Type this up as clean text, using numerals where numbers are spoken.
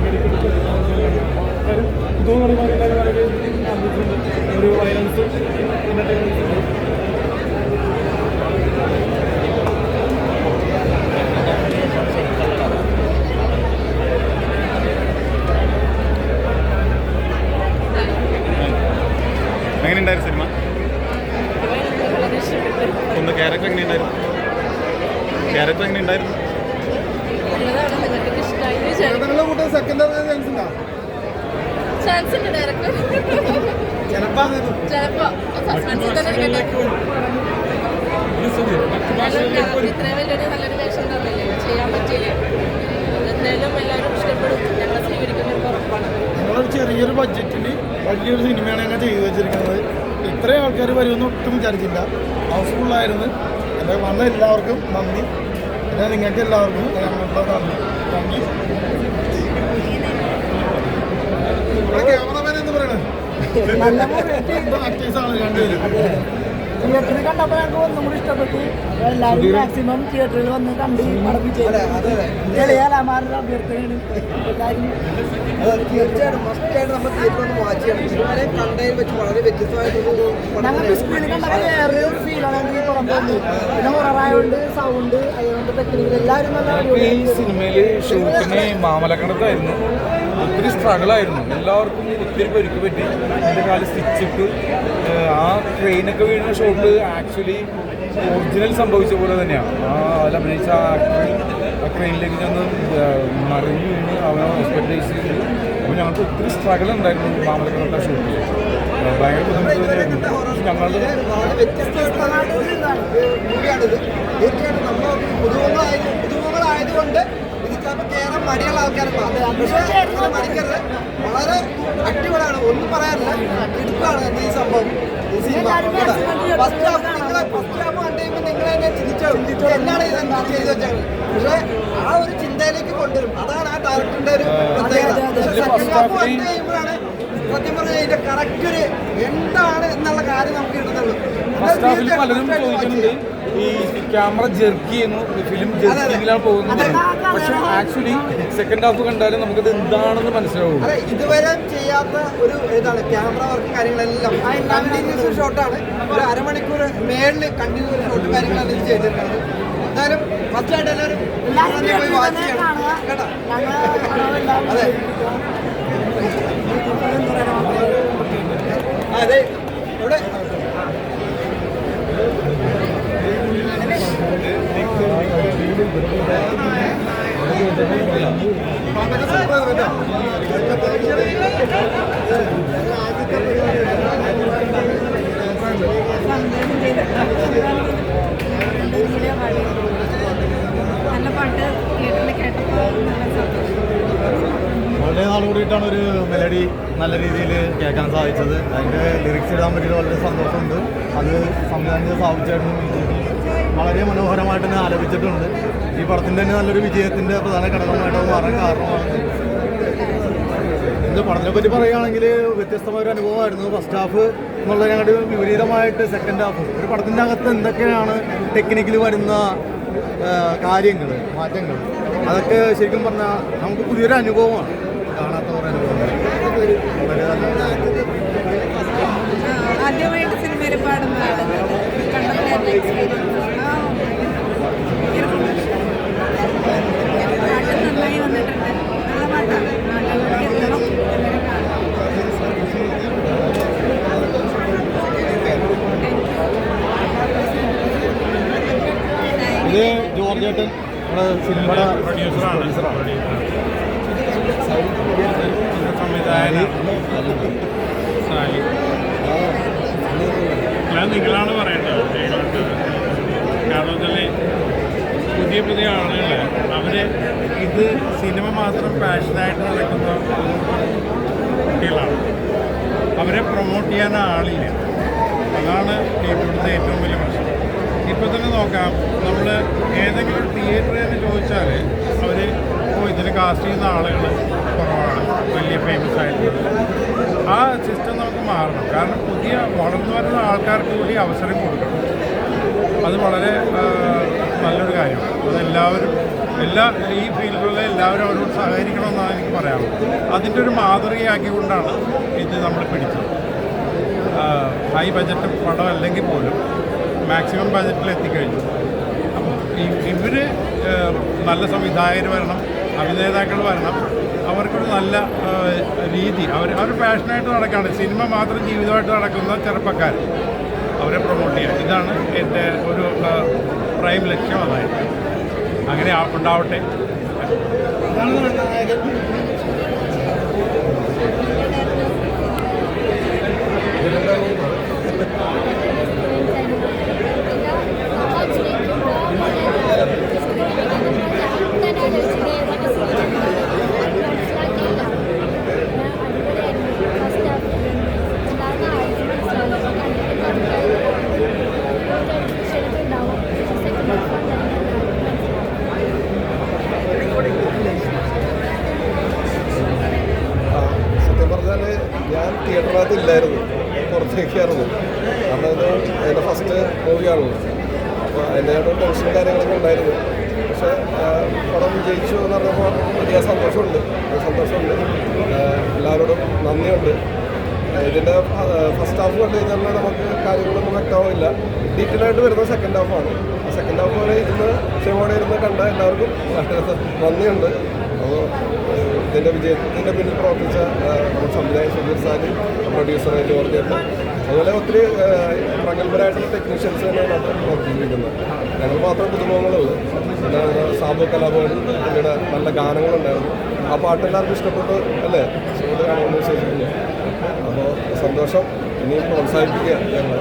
ഇതെന്ന് പറയുമ്പോൾ വളരെ ഒരു വയലൻസ് എങ്ങനെയുണ്ടായിരുന്നു സിനിമ? ഒന്ന് ക്യാരക്ടർ എങ്ങനെയുണ്ടായിരുന്നു? നമ്മളൊരു ചെറിയൊരു ബഡ്ജറ്റിൽ വലിയൊരു സിനിമയാണ് ഞങ്ങൾ ചെയ്തു വെച്ചിരിക്കുന്നത്. ഇത്രയും ആൾക്കാർ വരുമെന്ന് ഒട്ടും വിചാരിച്ചില്ല. ഹൗസ്ഫുള്ളായിരുന്നു. എൻ്റെ വന്ന എല്ലാവർക്കും നന്ദി. പിന്നെ നിങ്ങൾക്ക് എല്ലാവർക്കും ഞങ്ങളുടെ നന്ദി. Thank you. ക്യാമറമാൻ എന്ന് പറയണത് ആക്ടേഴ്സാണ് രണ്ടുപേരും. തിയേറ്ററിൽ കണ്ടപ്പോൾ ഞങ്ങൾക്ക് ഒന്നും കൂടി ഇഷ്ടപ്പെട്ടു. എല്ലാവരും മാക്സിമം തിയേറ്ററിൽ വന്ന് കണ്ട് കലാമാരുടെ അഭ്യർത്ഥനയാണ്. തീർച്ചയായിട്ടും മസ്റ്റായിട്ട് നമ്മൾ തിയേറ്ററിൽ ഒന്ന് വാച്ച് ചെയ്യണം. ഇതുവരെ കണ്ടതിൽ വെച്ച് വളരെ വ്യത്യസ്തമായിട്ടൊരു ഞങ്ങൾക്ക് സ്ക്രീനിൽ കണ്ടപ്പോൾ വേറെ ഒരു ഫീലാണ് എനിക്ക് പുറം തോന്നി. പിന്നെ ഹൊററായതുകൊണ്ട് സൗണ്ട് അതുകൊണ്ട് ടെക്നിക്കൽ എല്ലാവരും നല്ല. ഈ സിനിമയിൽ ഷൂട്ടിന് മാമലക്കണ്ടത്തായിരുന്നു. ഒത്തിരി സ്ട്രഗിളായിരുന്നു. എല്ലാവർക്കും ഒത്തിരി പരിക്ക് പറ്റി. എൻ്റെ കാലം സ്റ്റിച്ചിട്ട് ആ ട്രെയിനൊക്കെ വീഴുന്ന ഷോട്ട് ആക്ച്വലി ഒറിജിനൽ സംഭവിച്ച പോലെ തന്നെയാണ്. അതിൽ അഭിനയിച്ച ആ ട്രെയിനിലേക്ക് ചെന്ന് മറിഞ്ഞു വീണ് അവനെ ഹോസ്പിറ്റലൈസ് ചെയ്തു. അപ്പോൾ ഞങ്ങൾക്ക് ഒത്തിരി സ്ട്രഗിൾ ഉണ്ടായിരുന്നു മാമലക്കണ്ടത്തെ ഷൂട്ടിൽ. ഭയങ്കര ബുദ്ധിമുട്ട് തന്നെയായിരുന്നു. ഞങ്ങളുടെ തീർച്ചയായിട്ടും നമ്മൾ പുതുമുഖങ്ങളായതുകൊണ്ട് കേരളം മടിയുള്ള ആൾക്കാർക്ക് മടിക്കരുത്. വളരെ അടിപൊളിയാണ്. ഒന്നും പറയാനില്ല. ഇടുക്കാണ് ഈ സംഭവം. ഈ സിനിമ ഫസ്റ്റ് ഹാഫ് കണ്ടു കഴിയുമ്പോൾ നിങ്ങൾ തന്നെ ചിന്തിച്ചു എന്നാണ് ഇതെന്താ ചെയ്തു വെച്ചാൽ. പക്ഷേ ആ ഒരു ചിന്തയിലേക്ക് കൊണ്ടുവരും. അതാണ് ആ ഡയറക്ടറിന്റെ ഒരു പ്രത്യേകത. സെക്കൻഡ് ഹാഫ് കണ്ടു കഴിയുമ്പോഴാണ് സത്യം പറഞ്ഞാൽ ഇതിന്റെ കറക്റ്റ് ഒരു എന്താണ് എന്നുള്ള കാര്യം നമുക്ക് കിട്ടുന്നുള്ളൂ. പലരും ചോദിക്കുന്നുണ്ട് ഈ ക്യാമറ ജെർക്ക് ചെയ്യുന്നു, ഫിലിം ജെർക്കിങ്ങിലാണ് പോകുന്നത്. പക്ഷെ ആക്ച്വലി സെക്കൻഡ് ഹാഫ് കണ്ടാലും നമുക്കത് എന്താണെന്ന് മനസ്സിലാവും. അതെ, ഇതുവരെ ചെയ്യാത്ത ഒരു ഇതാണ് ക്യാമറ വർക്കും കാര്യങ്ങളെല്ലാം. കണ്ടിന്യൂസ് ഷോട്ടാണ്. ഒരു അരമണിക്കൂർ മേളിൽ കണ്ടിന്യൂസ് ഷോട്ടും കാര്യങ്ങളെല്ലാം ഇത് ചെയ്തിട്ടുണ്ട്. എന്തായാലും ഫസ്റ്റായിട്ട് എല്ലാവരും പോയി വാച്ച് ചെയ്യണം കേട്ടോ. അതെ അതെ ഇവിടെ നല്ല പാട്ട് തിയേറ്ററിൽ കേട്ടപ്പോൾ നല്ല സന്തോഷം. വളരെ നാൾ കൂടിയിട്ടാണ് ഒരു മെലഡി നല്ല രീതിയിൽ കേൾക്കാൻ സാധിച്ചത്. അതിൻ്റെ ലിറിക്സ് എഴുതാൻ പറ്റിയത് വളരെ സന്തോഷമുണ്ട്. അത് സംവിധാനം സ്ഥാപിച്ചായിരുന്നു. വളരെ മനോഹരമായിട്ട് തന്നെ ആലപിച്ചിട്ടുണ്ട്. ഈ പടത്തിൻ്റെ തന്നെ നല്ലൊരു വിജയത്തിൻ്റെ പ്രധാന ഘടകമായിട്ട് മാറാൻ കാരണമാണ്. ഇത് പടത്തിനെ പറ്റി പറയുകയാണെങ്കിൽ വ്യത്യസ്തമായൊരു അനുഭവമായിരുന്നു. ഫസ്റ്റ് ഹാഫ് എന്നുള്ള ഞങ്ങളുടെ വിപരീതമായിട്ട് സെക്കൻഡ് ഹാഫ് ഒരു പടത്തിൻ്റെ അകത്ത് എന്തൊക്കെയാണ് ടെക്നിക്കൽ വരുന്ന കാര്യങ്ങൾ, മാറ്റങ്ങൾ, അതൊക്കെ ശരിക്കും പറഞ്ഞാൽ നമുക്ക് പുതിയൊരു അനുഭവമാണ്. കാണാത്ത കുറേ അനുഭവങ്ങൾ. വളരെ നല്ല ആദ്യമായിട്ട് സിനിമയിൽ പാടുന്ന പാട്ട് നന്നായി വന്നിട്ടുണ്ട്. നല്ല പാട്ടാണ്. ഇത് ജോർജ് ചേട്ടൻ നമ്മുടെ സിനിമയുടെ പ്രൊഡ്യൂസറാണ്. നിങ്ങളാണ് പറയേണ്ടത്. കാരണം വെച്ചാൽ പുതിയ ആളുകൾ അവർ ഇത് സിനിമ മാത്രം പാഷനായിട്ട് നടക്കുന്ന കുട്ടികളാണ്. അവരെ പ്രൊമോട്ട് ചെയ്യാൻ ആളില്ല. അതാണ് ഇവിടുത്തെ ഏറ്റവും വലിയ പ്രശ്നം. ഇപ്പോൾ തന്നെ നോക്കാം, നമ്മൾ ഏതെങ്കിലും ഒരു തിയേറ്ററിൽ നിന്ന് ചോദിച്ചാൽ അവർ ഇതിന് കാസ്റ്റ് ചെയ്യുന്ന ആളുകൾ കുറവാണ്, വലിയ ഫേമസ് ആയിട്ടുള്ളത്. ആ സിസ്റ്റം നമുക്ക് മാറണം. കാരണം പുതിയ വളർന്നു വരുന്ന ആൾക്കാർക്ക് കൂടി അവസരം കൊടുക്കണം. അത് വളരെ നല്ലൊരു കാര്യമാണ്. അതെല്ലാവരും ഈ ഫീൽഡിലുള്ള എല്ലാവരും അവരോട് സഹകരിക്കണമെന്നാണ് എനിക്ക് പറയാനുള്ളത്. അതിൻ്റെ ഒരു മാതൃകയാക്കിക്കൊണ്ടാണ് ഇത് നമ്മൾ പിടിച്ചത്. ഹൈ ബജറ്റ് പടം അല്ലെങ്കിൽ പോലും മാക്സിമം ബജറ്റിൽ എത്തിക്കഴിഞ്ഞു. അപ്പം ഇവർ നല്ല സംവിധായകർ വരണം, അഭിനേതാക്കൾ വരണം, അവർക്കൊരു നല്ല രീതി അവർ പാഷനായിട്ട് നടക്കുകയാണ്. സിനിമ മാത്രം ജീവിതമായിട്ട് നടക്കുന്ന ചെറുപ്പക്കാർ അവരെ പ്രൊമോട്ട് ചെയ്യുക, ഇതാണ് എൻ്റെ ഒരു പ്രൈം ലക്ഷ്യം. അതായത് അങ്ങനെ ഉണ്ടാവട്ടെ. സത്യം പറഞ്ഞാൽ ഞാൻ തിയേറ്ററിനകത്ത് ഇല്ലായിരുന്നു, പുറത്തേക്കായിരുന്നു. കാരണം ഇത് എൻ്റെ ഫസ്റ്റ് മൂവിയാണല്ലോ. അപ്പോൾ അതിൻ്റെതായിട്ട് ടെൻഷനും കാര്യങ്ങളൊക്കെ ഉണ്ടായിരുന്നു. പക്ഷേ പടം വിജയിച്ചു എന്ന് പറഞ്ഞപ്പോൾ വലിയ സന്തോഷമുണ്ട്. എല്ലാവരോടും നന്ദിയുണ്ട്. ഇതിൻ്റെ ഫസ്റ്റ് ഹാഫ് കണ്ടു കഴിഞ്ഞാൽ നമുക്ക് കാര്യങ്ങളൊന്നും വ്യക്തമാവില്ല. ഡീറ്റെയിൽ ആയിട്ട് വരുന്ന സെക്കൻഡ് ഹാഫാണ്. സെക്കൻഡ് ഹാഫ് വരെ ക്ഷമയോടെ കണ്ട എല്ലാവർക്കും നന്ദിയുണ്ട്. അപ്പോൾ ഇതിൻ്റെ വിജയത്തിൻ്റെ പിന്നിൽ പ്രവർത്തിച്ച നമ്മുടെ സംവിധായകൻ സുധീർ സാരി, പ്രൊഡ്യൂസർ ജോർജേട്ടൻ, അതുപോലെ ഒത്തിരി പ്രഗത്ഭരായിട്ടുള്ള ടെക്നീഷ്യൻസ് തന്നെയാണ് അത് പ്രവർത്തിച്ചിരിക്കുന്നത്. ഞങ്ങൾ മാത്രം പുതുമുഖങ്ങളുള്ളൂ. പിന്നെ സാബു കലാഭവൻ പിന്നീട് നല്ല ഗാനങ്ങളുണ്ടായിരുന്നു. ആ പാട്ട് എല്ലാവർക്കും ഇഷ്ടപ്പെട്ടു അല്ലേ? സുഹൃത്ത് കാണുമെന്ന് വിശ്വസിക്കുന്നു. അപ്പോൾ സന്തോഷം. ഇനിയും പ്രോത്സാഹിപ്പിക്കുക ഞങ്ങൾ.